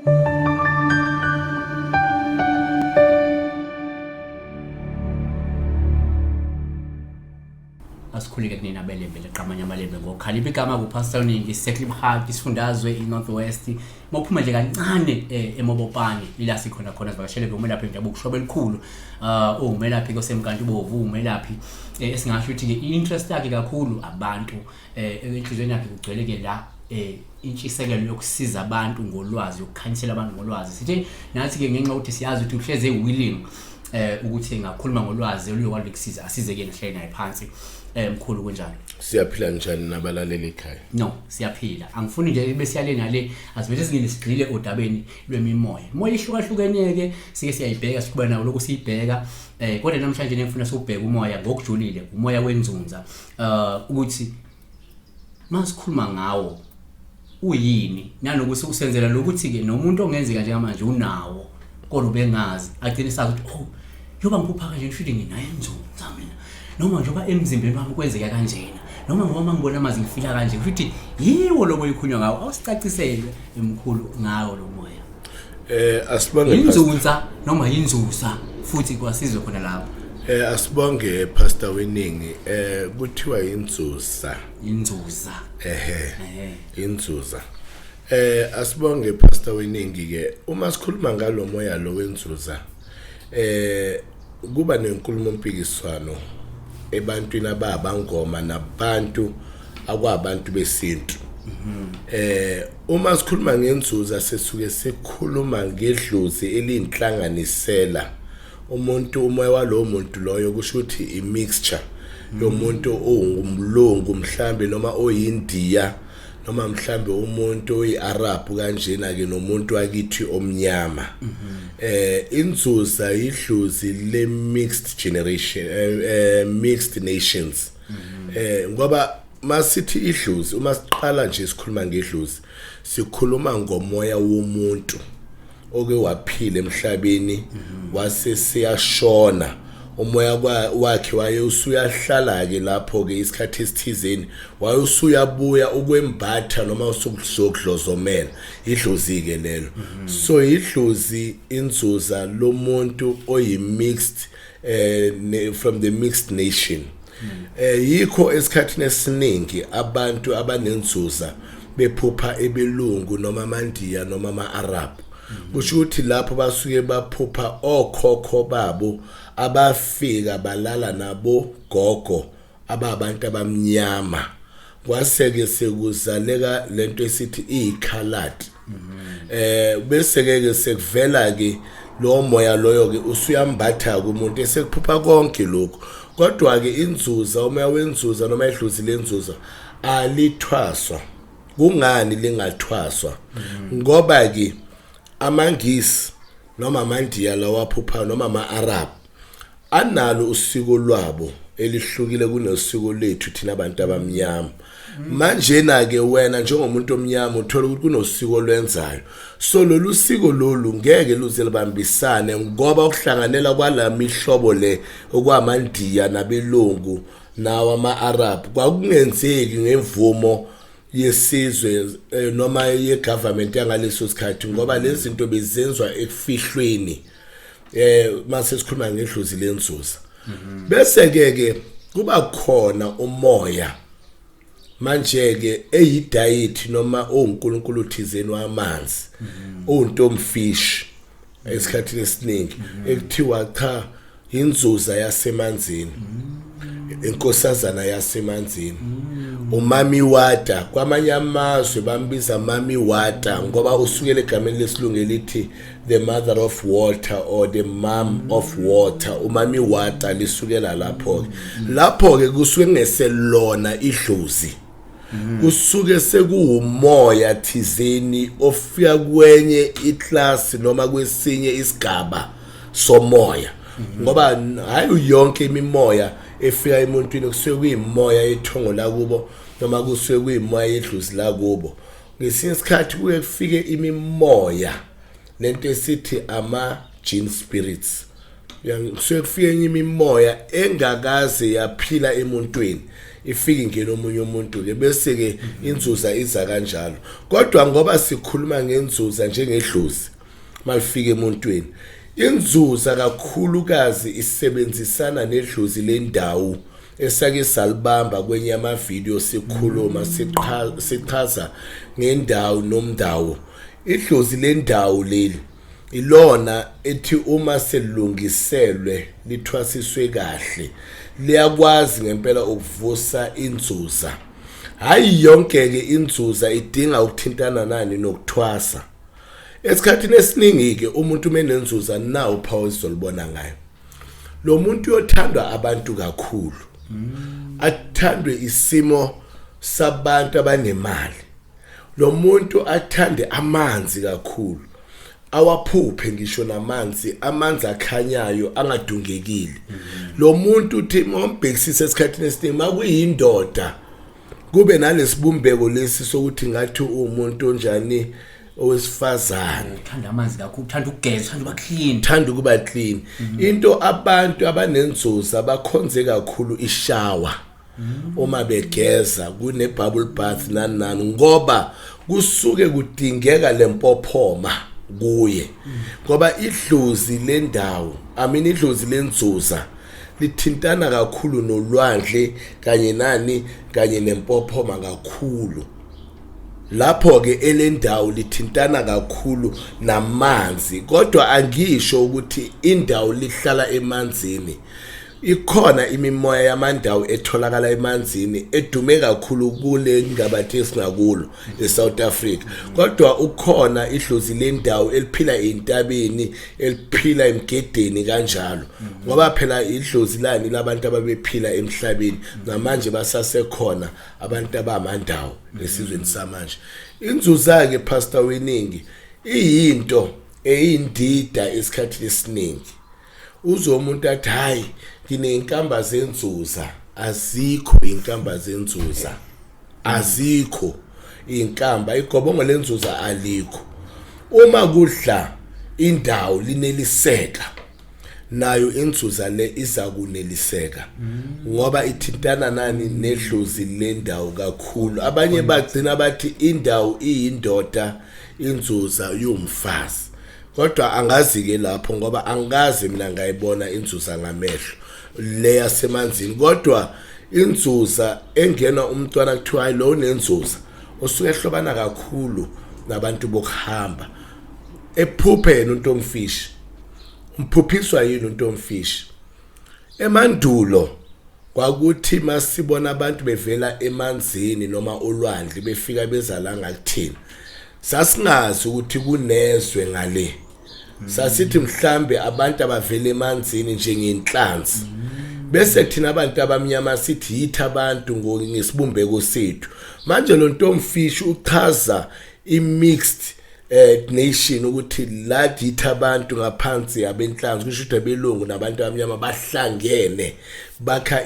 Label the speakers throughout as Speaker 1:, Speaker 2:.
Speaker 1: Asikhulike kunina belembe leqamanya amalembe ngokhalipha igama kuPastor Ningi Seklibhaki isifundazwe iNorthwest mawuphuma nje kancane eMobopane ila sikhona khona sivakashele umelaphi Mkhulu Shobel'khulu umelaphi kosemkanti bovu umelaphi esingasho ukuthi ke interest yakhe kakhulu abantu enhlizweni yakhe kugcweleke la intshisekelo yokusiza abantu ngolwazi ukukhanyisela abantu ngolwazi sithi nathi ke ngenxa ukuthi siyazi ukuthi uhleze willing ukuthi ngakhuluma ngolwazi oluyokwazi ukusiza asizeke nahle naye phansi Mkhulu kunjani
Speaker 2: siyaphila njani nabalaleli ekhaya
Speaker 1: no siyaphila angifuni nje besiyale nale asivele singisigcile odabeni lwemimoya moya ihlukahlukeneke sike siyayibheka sikuba nawo lokho siyibheka kodwa namhlanje ngifuna ukubheka umoya ngokujulile umoya wenzunza ukuthi masikhuluma ngawo uyini nanokuthi usenzela lokuthi ke nomuntu ongenzeka njengamanje unawo kodwa bengazi agcine sathi oh yoba ngiphupha kanje ngisho nginayo enzunza mina noma njoba emzimbeni wami kwenzeka kanjena noma ngoba ngibona amazi ngifika kanje futhi yiwo lo moya ukhunywa ngawo awusicacisele Mkhulu ngawo lo moya
Speaker 2: asibonge
Speaker 1: inzunza noma inzuza futhi kwasizwe khona lapho
Speaker 2: asibonge Pastor Weningi kuthiwa inzuza inzuza asibonge Pastor Weningi ke uma sikhuluma ngalo moya lo wenzuza kuba nenkulumo mpikiswano ebantwini ababangoma nabantu akwabantu besintu uma sikhuluma ngenzuza sesuke sikhuluma ngedlozi elinhlanganisela umuntu umoya walo muntu loyo kusho ukuthi imixture yomuntu ongumlungu mhlambe noma oyindiya noma mhlambe umuntu oyiArab kanjena ke nomuntu wakithi omnyama inzuza idlozi le mixed generation mixed nations ngoba masithi idlozi uma siqala nje sikhuluma ngedlozi sikhuluma ngomoya womuntu oke waphila emhlabeni wase siyashona umoya wakhe waye usuyahlala ke lapho ke isikhathi esithizeni waye usuyabuya ukwembatha noma usukudlozomela idlozi ke lelo so idlozi inzuza lo muntu oyi mixed from the mixed nation yikho esikhathini esiningi abantu abanenzuza bephupha ebelungu noma amandiya noma ama-Arab kusho ukuthi lapho basuke baphupha okhokho babo abafika balala nabo gogo ababantu abamnyama kwaseke sekuzaleka lento esithi ikhalati bese ke sekuvela ke lo moya loyo ke usuyambatha kumuntu esekuphupha konke lokho kodwa ke inzuza umoya wenzuza noma idlozi lenzuza alithwaswa kungani lingathwaswa ngoba ke amangisi noma amandiya lawaphupha noma ama-Arab analo usiko lwabo elihlukile kunosiko lethu thina abantu abamnyama manje na ke wena njengomuntu omnyama uthola ukuthi kunosiko lwenzayo so lolu siko lolu ngeke luze libambisane ngoba ukuhlanganela kwalamihlobo le okwamandiya nabelungu nawa ama-Arab kwakungenzeki ngemvumo yesizwe noma yegovernment yangaleso sikhathi ngoba lezi zinto bezenzwa ekufihlweni mase sikhuluma ngedlozi lenzuza bese ke kuba khona umoya manje ke eyidiet noma uNkulunkulu thizeni wamanzi untomfish esikhathini esiningi ekuthiwa cha inzuza yasemanzini inkosazana yasemanzini umami wata kwamanye amazwe bambiza mami wata ngoba usukele egameni lesilungu lithi the mother of water or the mom of water umami wata lisukela lapho ke kusuke ngeselona idlozi kusuke sekuumoya thizeni ofika kwenye iclass noma kwesinye isigaba somoya ngoba hayi yonke imimoya efika emuntwini kusuke kuyimoya ethongo la kubo noma kusuke kuyimoya yedlozi la kubo ngesinye isikhathi kuye kufike imimoya lento esithi ama jinn spirits kusuke kufike imimoya engakaze yaphila emuntwini ifike ingena omunye umuntu ke bese ke inzuza iza kanjalo. Kodwa ngoba sikhuluma ngenzuza njengedlozi malifika emuntweni, inzuza kakhulukazi isebenzisana nedlozi lendawo esake salibamba kwenye ama-video sikhuluma sichaza ngendawo nomndawo. Idlozi lendawo leli ilona ethi uma selungiselwe lithwasiswe kahle liyakwazi ngempela ukuvusa inzuza. Hayi yonke ke inzuza idinga ukuthintana nani nokuthwasa. Esikhathini esiningi ke umuntu menenzuza nawo uphawu izolibona ngayo. Lo muntu uyothandwa abantu kakhulu. Athandwe isimo sabantu abanemali. Lo muntu athande amanzi kakhulu. Awaphuphe ngisho namanzi, amanzi akhanyayo angadungekile. Lo muntu uthi ngombhekisisa esikhathini esiningi makuyindoda kube nalesibumbeko lesi sokuthi ngathi umuntu onjani owesifazane,
Speaker 1: uthanda amanzi kakhulu, uthanda ukugeza, uthanda ukuba clean,
Speaker 2: uthanda ukuba clean. Into abantu abanenzuza bakhonze kakhulu ishower uma begeza kune bubble bath nani ngoba kusuke kudingeka lempophoma kuye. Ngoba idlozi lendawo, idlozi lenzuza lithintana kakhulu nolwandle kanye nempophoma kakhulu. Lapho ke elendawo lithintana kakhulu namanzi, kodwa angisho ukuthi indawo lihlala emanzini. Ikhona imimoya yamandawo etholakala emanzini edume kakhulu kule ngabathi esingakulo eSouth Africa. Kodwa ukhona idlozi lendawo eliphila entabeni, eliphila emgedeni kanjalo. Ngoba phela idlozi lani labantu ababephila emhlabeni namanje basasekhona abantu abamandawo lesizweni samanje. Inzuza ke Pastor Weningi iyinto eyindida esikhathini esiningi. Uzo umuntu athi hayi nginenkamba zenzuza. Azikho inkamba zenzuza, azikho inkamba, igobongo lenzuza alikho. Uma kudla indawo lineliseka, nayo inzuza le iza kuneliseka ngoba ithintana nani nedlozi lendawo kakhulu. Abanye bagcina bathi indawo iyindoda, inzuza yumfazi. Kodwa angazi ke lapho ngoba angazi mina ngayibona inzuza ngamehlo le yasemanzini. Kodwa inzuza engena umntwana kuthiwa hayi lo nenzuza osuke ehlobana kakhulu nabantu bokuhamba. Ephuphe yena untomfishi, umphuphiswa yini untomfishi? Emandulo kwakuthi masibona abantu bevela emanzini noma olwandle befika bezala ngakuthina, sasingazi ukuthi kunezwe ngale. Sasithi mhlambe abantu abavela emanzini njengenhlanzi. Bese thina abantu abamnyama sithi yithi abantu ngesibumbeko sethu. Manje lo ntomfishi uchaza i-mixed nation ukuthi lathi yithi abantu ngaphansi abenhlanzi, kusho ukuthi abelungu nabantu abamnyama bahlangene bakha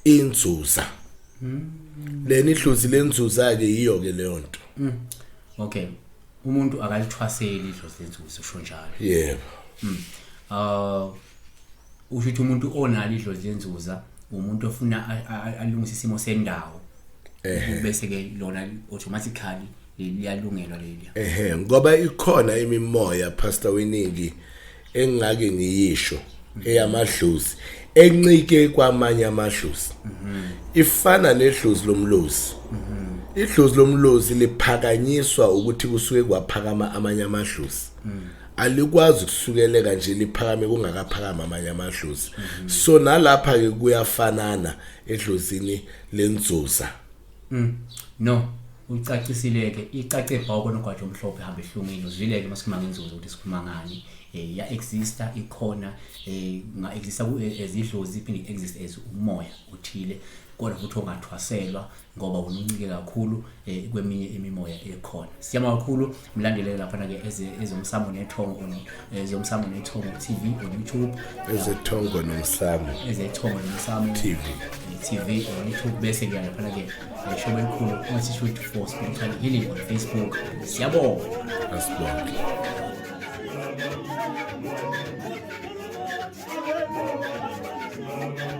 Speaker 2: inzuza. Leni idlozi lenzuza ke yiyo ke leyo nto.
Speaker 1: Okay, umuntu akalithwaseli idlozi lenzuza usho njalo.
Speaker 2: Yebo.
Speaker 1: Usho umuntu onalo idlozi lenzuza umuntu ofuna alungisa isimo sendawo. Bese ke lona automatically liyalungelwa leli.
Speaker 2: Ngoba ikhona imimoya Pastor Weningi engake ngiyisho eyamadlozi encike kwamanye amadlozi. Ifana nedlozi lomlozi. Idlozi lomlozi liphakanyiswa ukuthi kusuke kwaphakama amanye amadlozi. Alikwazi ukusukeleka nje liphakame kungakaphakama amanye amadlozi. So nalapha ke kuyafanana edlozini lenzuza.
Speaker 1: No, ucacisileke icace ebhawoko nogwaja omhlophe hamba ehlungile uzwileke masikhuluma ngenzuza ukuthi sikhuluma ngani. Ya exister ikhona nga exista ezidlozi iphinde exist as umoya uthile kodwa futhi ongathwaselwa ngoba ununcike kakhulu kweminye imimoya ekhona. Siyama kakhulu mlandelele lapha ke ezomsamo nethongo ezomsamo nethongo TV on YouTube,
Speaker 2: ezethongo nomsamo TV
Speaker 1: on YouTube. Bese ke lapha ke Shobel'khulu Institute for Spiritual Healing on Facebook. Siyabonga.
Speaker 2: Asibonge.
Speaker 3: Thank you.